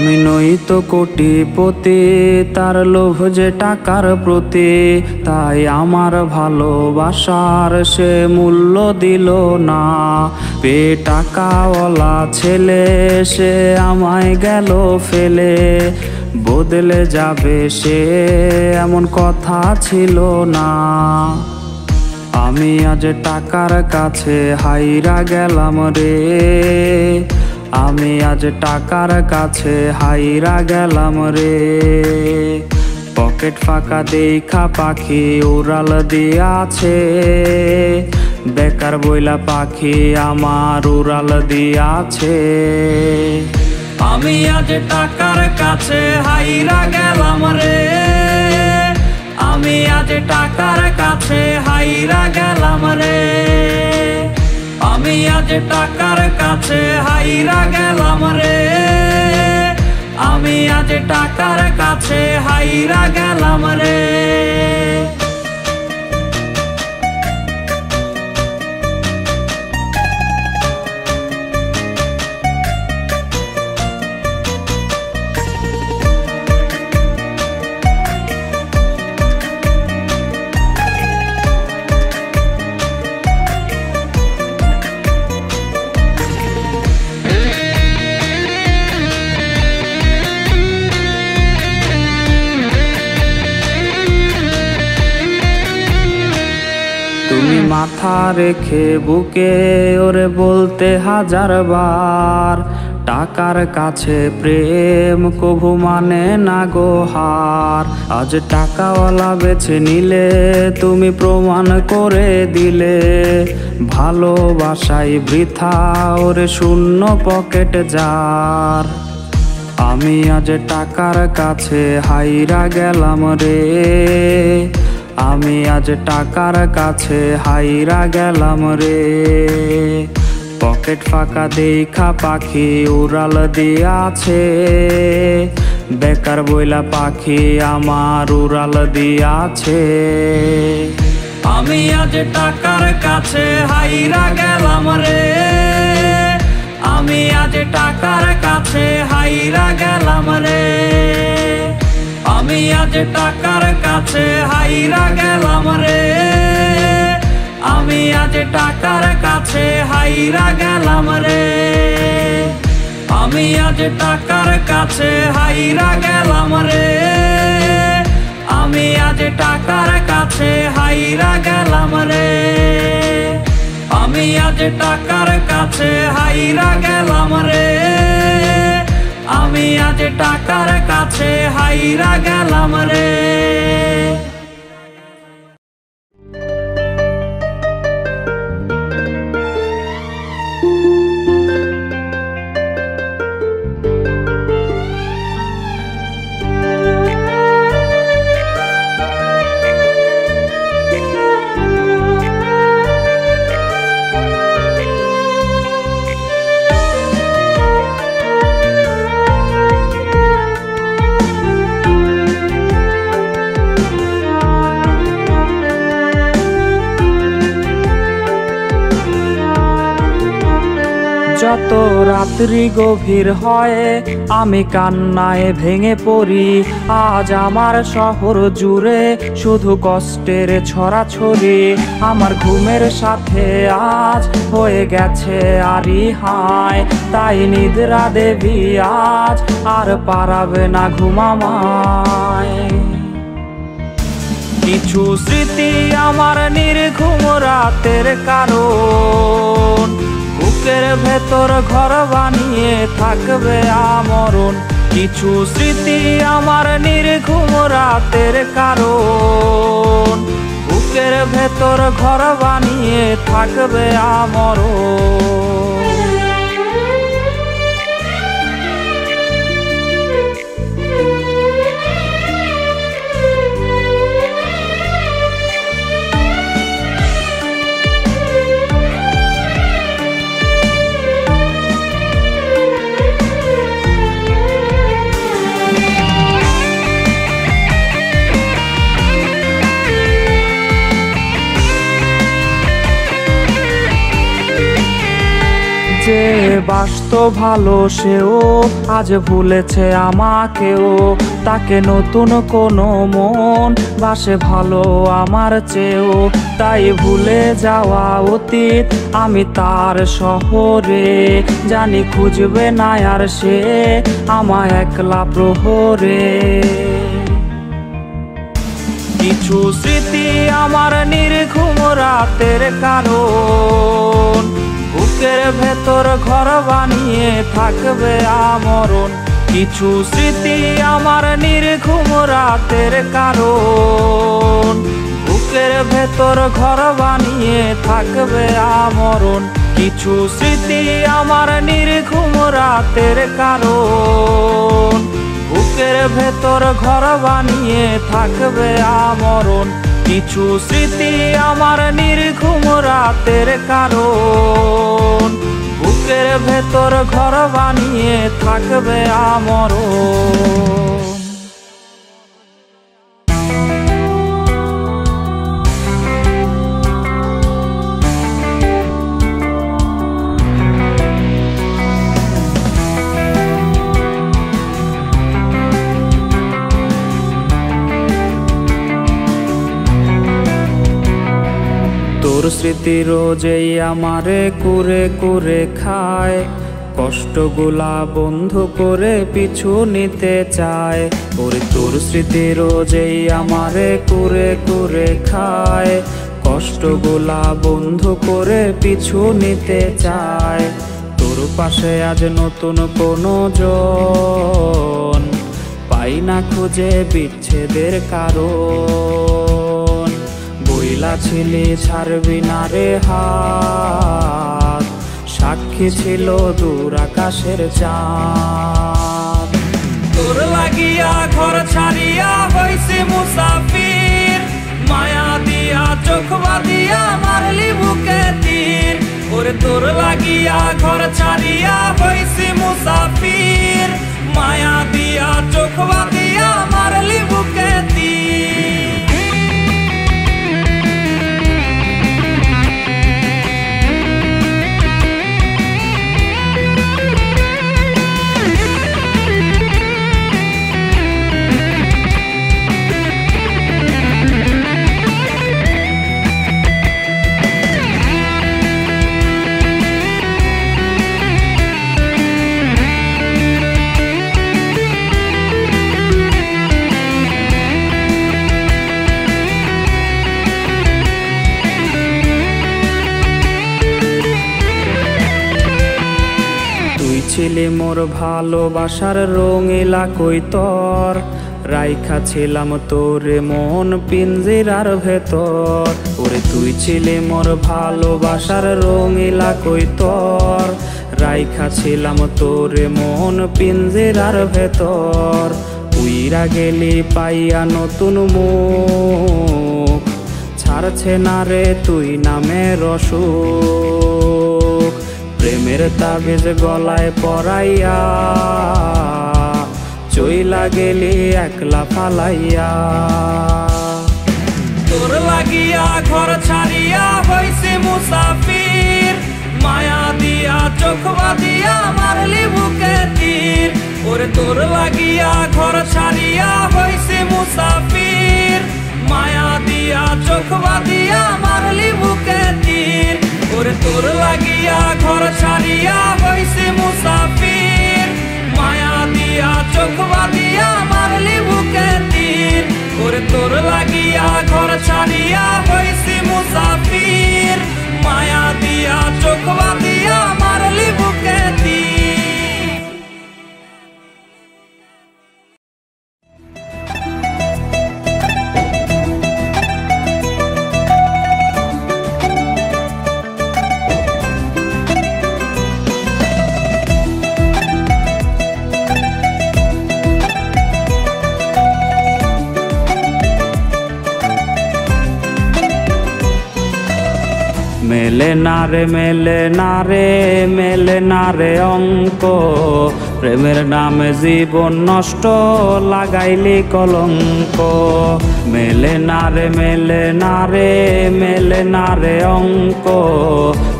আমি নই তো কোটিপতি, তার লোভ যে টাকার প্রতি, তাই আমার ভালোবাসার সে মূল্য দিল না। টাকাওয়ালা ছেলে সে আমায় গেল ফেলে, বদলে যাবে সে এমন কথা ছিল না। আমি আজ টাকার কাছে হাইরা গেলাম রে, আমি আজ টাকার কাছে হাইরা গেলাম রে। পকেট ফাঁকা দেখা পাখি উড়াল দিয়াছে, বেকার বইলা পাখি আমার উড়াল দিয়াছে। আমি আজ টাকার কাছে হাইরা গেলাম রে, আমি আজ টাকার কাছে হাইরা গেলাম রে। আমি আজ টাকার কাছে হাইরা গেলাম রে, আমি আজ টাকার কাছে হাইরা গেলাম রে। তুমি মাথা রেখে বুকে ওরে বলতে হাজার বার, টাকার কাছে প্রেম কভু মানে না গো হার। আজ টাকাওয়ালা বেছে নিলে তুমি প্রমাণ করে দিলে, ভালোবাসাই বৃথা ওরে শূন্য পকেট যার। আমি আজ টাকার কাছে হাইরা গেলাম রে, আমি আজ টাকার কাছে হাইরা গেলাম রে। পকেট ফাঁকা দেখা পাখি উড়াল দিয়াছে, বেকার বইলা পাখি আমার উড়াল দিয়াছে। আমি আজ টাকার কাছে হাইরা গেলাম রে, আমি আজ টাকার কাছে হাইরা গেলাম রে। আমি আজ টাকার কাছে হাইরা গেলাম রে, আমি আজ টাকার কাছে হাইরা গেলাম রে। আমি আজ টাকার কাছে হাইরা গেলাম রে, আমি আজ টাকার কাছে হাইরা গেলাম রে। আমি আজ টাকার কাছে হাইরা গেলাম রে, আমি আজ টাকার কাছে হাইরা গেলাম রে। যত রাত্রি গভীর হয় আমি কান্নায় ভেঙে পড়ি, আজ আমার শহর জুড়ে শুধু কষ্টের ছড়াছড়ি। আমার ঘুমের সাথে আজ হয়ে গেছে আরি হায়, তাই নিদ্রা দেবী আজ আর পারাবে না ঘুমামায়। কিছু স্মৃতি আমার নির্ঘুম রাতের কারণ, বুকের ভেতর ঘর বানিয়ে থাকবে আমরণ। কিছু স্মৃতি আমার নির্ঘুম রাতের কারণ, বুকের ভেতর ঘর বানিয়ে থাকবে আমরণ। বাসতো ভালো সেও আজ ভুলেছে আমাকেও, তাকে নতুন কোনো মন বাসে ভালো আমার চেয়েও। তাই ভুলে যাওয়া অতীত আমি তার শহরে, জানি খুঁজবে না আর সে আমায় একলা প্রহরে। কিছু স্মৃতি আমার নির্ঘুম রাতের কারণ, বুকের ভেতর ঘর বানিয়ে থাকবে আমরণ। কিছু স্মৃতি আমার নির্ঘুম রাতের কারণ, বুকের ভেতর ঘর বানিয়ে থাকবে আমরণ। কিছু স্মৃতি আমার নির্ঘুম রাতের কারণ, বুকের ভেতর ঘর বানিয়ে থাকবে আমরণ। কিছু স্মৃতি আমার নির্ঘুম রাতের কারণ, বুকের ভেতর ঘর বানিয়ে থাকবে আমরণ। তোর স্মৃতি রোজেই আমারে কুরে কুরে খায়, কষ্টগুলা বন্ধ করে পিছু নিতে চায়। ওরে তোর স্মৃতি রোজেই আমারে কুরে কুরে খায়, কষ্টগুলা বন্ধ করে পিছু নিতে চায়। তোর পাশে আজ নতুন কোনো জন পাই না খুঁজে বিচ্ছেদের কারণ। বইলা ছিলি ছাড়বি না রে হাত, সাক্ষী ছিল দূর আকাশের চাঁদ। তোর লাগিয়া ঘর ছাড়িয়া হইছি মুসাফির, মায়া দিয়া চোখ বাঁধিয়া মারলি বুকে তীর। ওরে তোর লাগিয়া ঘর ছাড়িয়া হইছি মুসাফির, মায়া দিয়া চোখ বাঁধিয়া মারলি বুকে তীর। ছিলি মোর ভালোবাসার রঙিলা কৈতর, রাইখা ছিলাম তোরে মন পিঞ্জিরার ভেতর। ওরে তুই ছিলি মোর ভালোবাসার রঙিলা কৈতর, রাইখা ছিলাম তোরে মন পিঞ্জিরার ভেতর। উইরা গেলি পাইয়া নতুন মুখ, ছাড়ছে না রে তুই নামের অসুখ। প্রেমের তাবিজ গলায় পরাইয়া চইলা গেলি একলা ফালাইয়া। তোর লাগিয়া ঘর ছাড়িয়া হইছি মুসাফির, মায়া দিয়া চোখ বাঁধিয়া মারলি বুকে তীর। ওরে তোর লাগিয়া ঘর ছাড়িয়া হইছি মুসাফির, মায়া দিয়া চোখ বাঁধিয়া মারলি বুকে তীর। ওরে তোর লাগিয়া ঘর ছাড়িয়া হইছি মুসাফির, মায়া দিয়া চোখ বাঁধিয়া মারলি বুকে তীর। ওরে তোর লাগিয়া ঘর ছাড়িয়া হইছি মুসাফির, মায়া দিয়া চোখ বাঁধিয়া মারলি বুকে তীর। মেলে না রে মেলে না রে মেলে না রে অঙ্ক, প্রেমের নামে জীবন নষ্ট লাগাইলি কলঙ্ক। মেলে না রে মেলে না রে মেলে না রে অঙ্ক,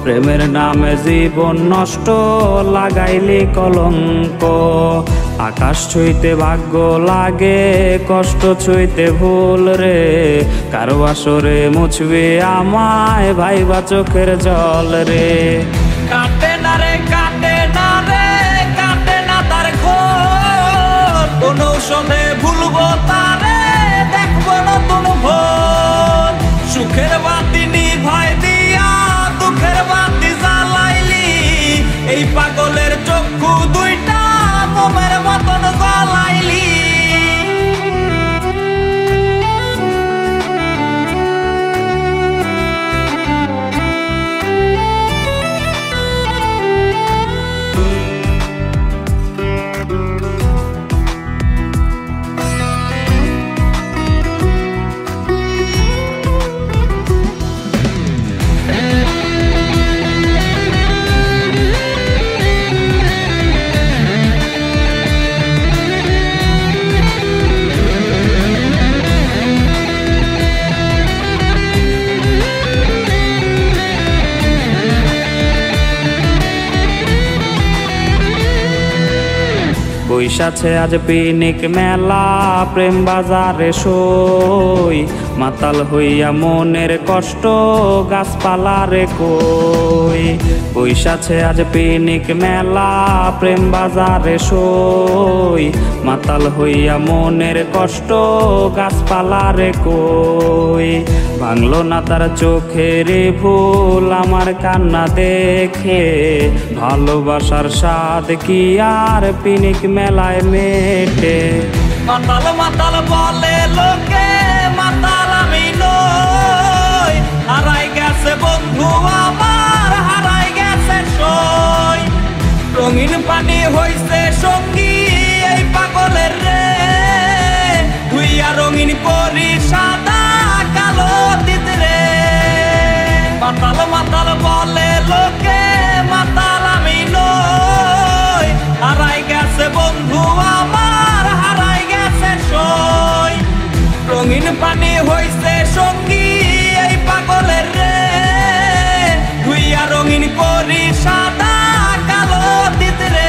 প্রেমের নামে জীবন নষ্ট লাগাইলি কলঙ্ক। আকাশ ছুঁইতে ভাগ্য লাগে, কষ্ট ছুঁইতে ভুল রে, কারো আসরে মুছবে আমায় ভাইবা চোখের জল রে। কাটে না রে কাটে না রে কাটে না তার ঘোর, কোন ঔষধে ভুলবো তারে দেখবো নতুন ভোর। সুখের বাতি নিভাই দিয়া দুঃখের বাতি জ্বালাইলি, এই পাগলের চক্ষু দুইটা মোমের মতন জ্বালাইলি। বৈশাছে আজ পিনিক মেলা, প্রেম বাজারে সই, মাতাল হইয়া মনের কষ্ট গাছপালারে কই। বৈশাছে আজ পিনিক মেলা, প্রেম বাজারে সই, মাতাল হইয়া মনের কষ্ট গাছপালারে কই। ভাঙলো না তার চোখের ভুল আমার কান্না দেখে, ভালোবাসার স্বাদ কি আর পিনিক মেলায় মেটে। মাতাল মাতাল বলে লোকে মাতাল আমি নই, হারাই গেছে বন্ধু আমার হারাই গেছে সই। রঙিন পানি হইছে সঙ্গী এই পাগলের রে, ধুইয়া রঙিন করি সাদা কালো দিত রে। মাতাল মাতাল বলে লোকে মাতাল আমি নই, হারাই গেছে বন্ধু আমার হারাই গেছে সই। রঙিন পানি হইছে সঙ্গী এই পাগলের রে, ধুইয়া রঙিন করি সাদা কালো দিত রে।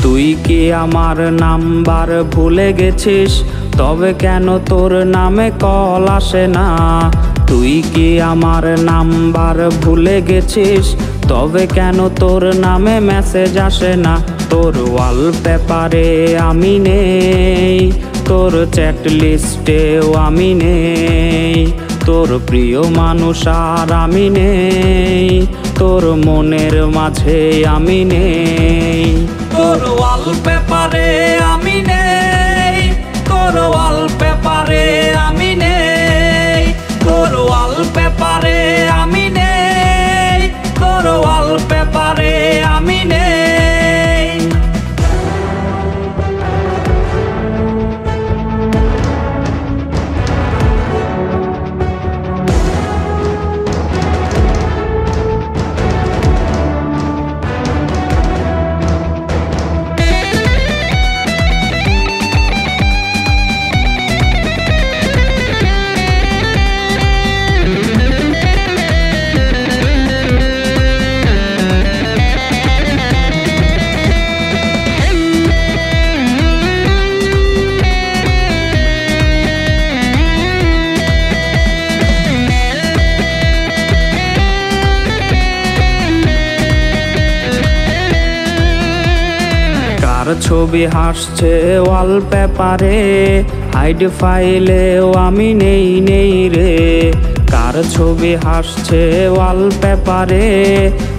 তুই কি আমার নাম্বার ভুলে গেছিস, তবে কেন তোর নামে কল আসে না? তুই কি আমার নাম্বার ভুলে গেছিস, তবে কেন তোর নামে মেসেজ আসে না? তোর ওয়ালপেপারে আমি নেই, তোর চ্যাট লিস্টেও আমি নেই, তোর প্রিয় মানুষ আর আমি নেই, তোর মনের মাঝে আমি নেই। তোর ওয়ালপেপারে আমি নেই, তোর ওয়ালপেপারে আমি নেই, তোর ওয়ালপেপারে আমি নেই, তোর ওয়ালপেপারে আমি নেই। কার ছবি হাসছে ওয়ালপেপারে, হাইড ফাইলেও আমি নেই নেই রে। কার ছবি হাসছে ওয়ালপেপারে,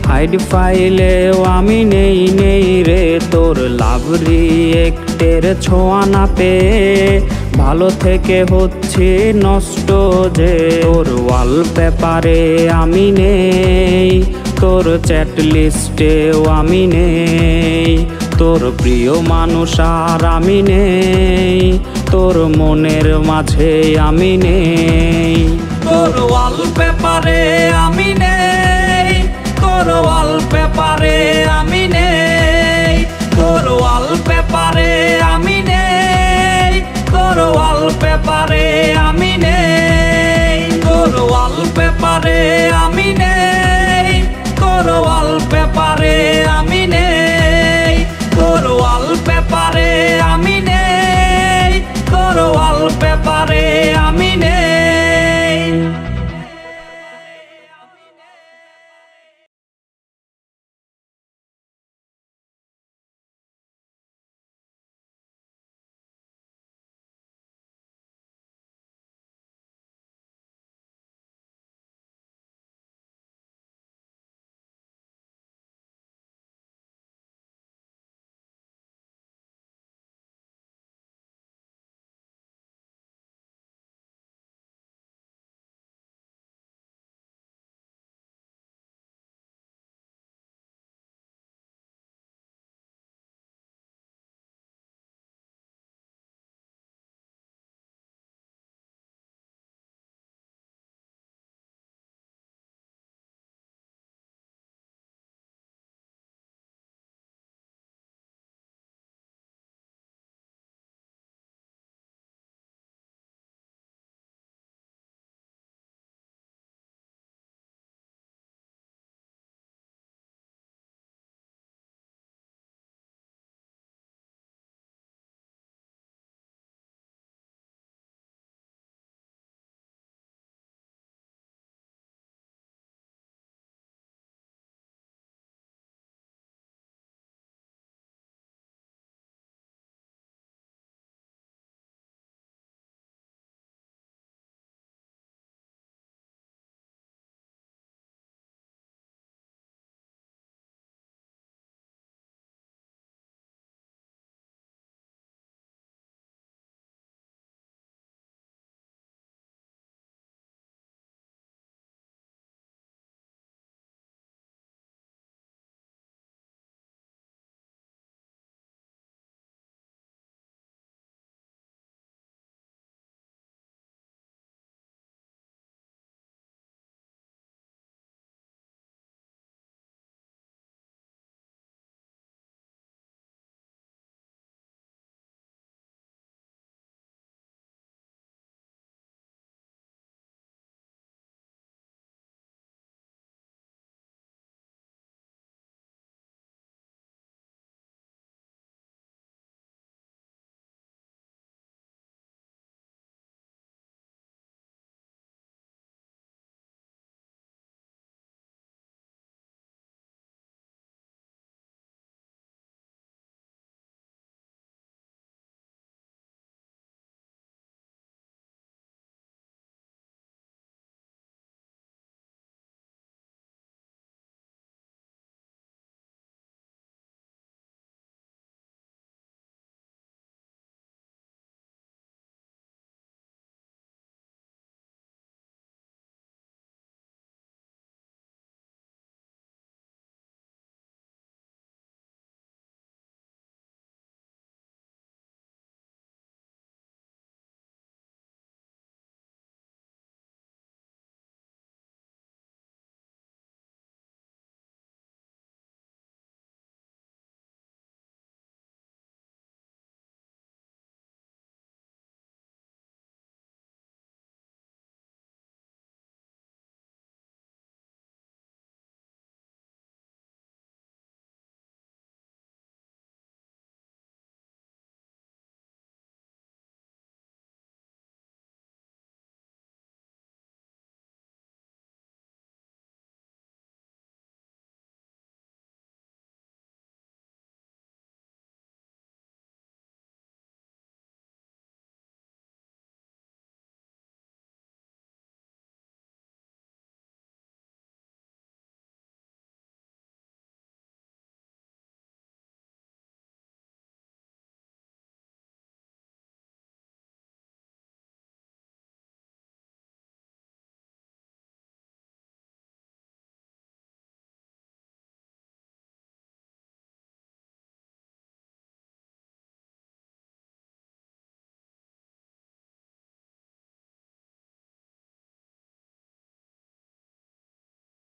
হাইড ফাইলেও আমি নেই নেই রে। তোর লাভ রিয়েক্টের ছোঁয়া না পেয়ে ভালো থেকে হচ্ছে নষ্ট যে। তোর ওয়ালপেপারে আমি নেই, তোর চ্যাট লিস্টেও আমি নেই। তোর প্রিয় মানুষ আর আমি নেই, তোর মনের মাঝে আমি নেই। তোর ওয়ালপেপারে আমি নেই, তোর ওয়ালপেপারে আমি নেই, তোর ওয়ালপেপারে আমি নেই, তোর ওয়ালপেপারে আমি নেই, তোর ওয়ালপেপারে আমি নেই, তোর ওয়ালপেপারে